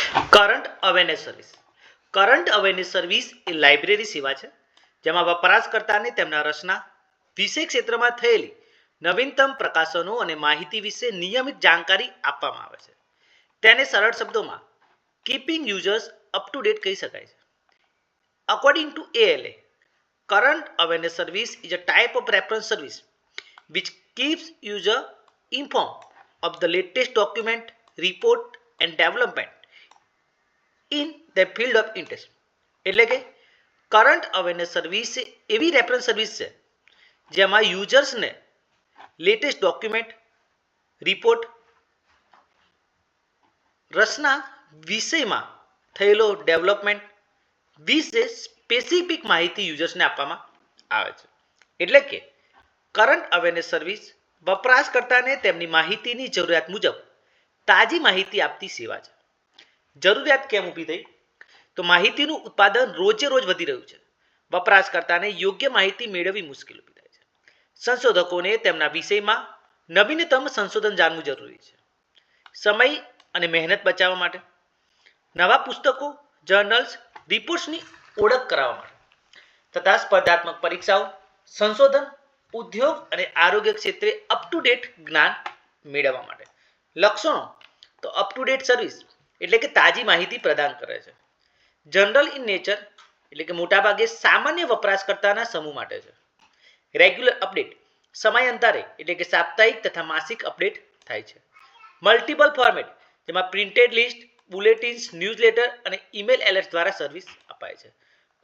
Current awareness service. Current awareness service એ library સેવા છે જેમાં વપરાશકર્તાને તેમના રસના વિષય ક્ષેત્રમાં થયેલી નવીનતમ પ્રકાશનો અને માહિતી વિશે નિયમિત જાણકારી આપવામાં આવે છે. તેને સરળ શબ્દોમાં keeping users up to date કહી શકાય છે. According to ALA, current awareness service is a type of reference service which keeps user informed of the latest document, report and development in their field of interest. એટલે કે current awareness service એવી reference service છે જેમાં યુઝર્સને latest document, report, રસના વિષયમાં થયેલો development વિશે specific માહિતી યુઝર્સને આપવામાં આવે છે. એટલે કે કરંટ અવેરનેસ સર્વિસ વપરાશકર્તાને તેમની માહિતીની જરૂરિયાત મુજબ તાજી માહિતી આપતી સેવા છે. જરૂરિયાત કેમ ઊભી થઈ? તો માહિતીનું ઉત્પાદન રોજે રોજ વધી રહ્યું છે. વપરાશકર્તાને યોગ્ય માહિતી મેળવવી મુશ્કેલ ઊભી થાય છે. સંશોધકોને તેમના વિષયમાં નવીનતમ સંશોધન જાણવું જરૂરી છે. સમય અને મહેનત બચાવવા માટે નવા પુસ્તકો, જર્નલ્સ, રિપોર્ટ્સની ઓળખ કરાવવા માટે તથા સ્પર્ધાત્મક પરીક્ષાઓ, સંશોધન, ઉદ્યોગ અને આરોગ્ય ક્ષેત્રે અપ ટુ ડેટ જ્ઞાન મેળવવા માટે. લક્ષણો તો અપ ટુ ડેટ સર્વિસ એટલે કે તાજી માહિતી પ્રદાન કરે છે. જનરલ ઇન નેચર એટલે કે મોટાભાગે સામાન્ય વપરાશકર્તાના સમૂહ માટે છે. રેગ્યુલર અપડેટ સમયાંતરે એટલે કે સાપ્તાહિક તથા માસિક અપડેટ થાય છે. મલ્ટિપલ ફોર્મેટ જેમાં પ્રિન્ટેડ લિસ્ટ, બુલેટિન્સ, ન્યૂઝલેટર અને ઈમેલ એલર્ટ દ્વારા સર્વિસ અપાય છે.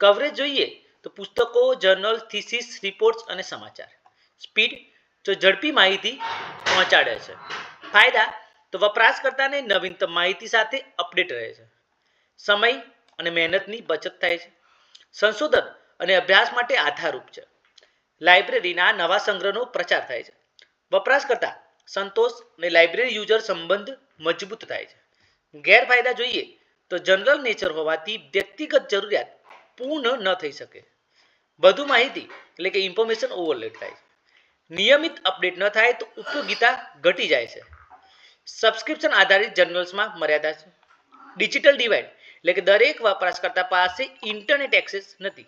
કવરેજ જોઈએ તો પુસ્તકો, જર્નલ, થીસીસ, રિપોર્ટ્સ અને સમાચાર. સ્પીડ તો ઝડપી માહિતી પહોંચાડે છે. ફાયદા તો વપરાશકર્તાને નવીનતમ માહિતી સાથે અપડેટ રહે છે. સમય અને મહેનતની બચત થાય છે. સંશોધન અને અભ્યાસ માટે આધારરૂપ છે. લાઇબ્રેરીના નવા સંગ્રહનો પ્રચાર થાય છે. વપરાશકર્તા સંતોષ અને લાઇબ્રેરી યુઝર સંબંધ મજબૂત થાય છે. ગેરફાયદા જોઈએ તો જનરલ નેચર હોવાથી વ્યક્તિગત જરૂરિયાત પૂર્ણ ન થઈ શકે. વધુ માહિતી એટલે કે ઇન્ફોર્મેશન ઓવરલોડ થાય છે. નિયમિત અપડેટ ન થાય તો ઉપયોગિતા ઘટી જાય છે. સબસ્ક્રિપ્શન આધારિત જર્નલ્સમાં મર્યાદા છે. ડિજિટલ ડિવાઇડ એટલે કે દરેક વપરાશકર્તા પાસે ઇન્ટરનેટ એક્સેસ નથી.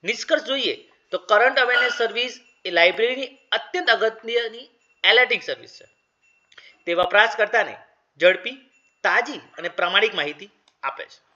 નિષ્કર્ષ જોઈએ તો કરંટ અવેરનેસ સર્વિસ એ લાઇબ્રેરીની અત્યંત અગત્યની એલર્ટિંગ સર્વિસ છે. તે વપરાશકર્તાને ઝડપી, તાજી અને પ્રામાણિક માહિતી આપે છે.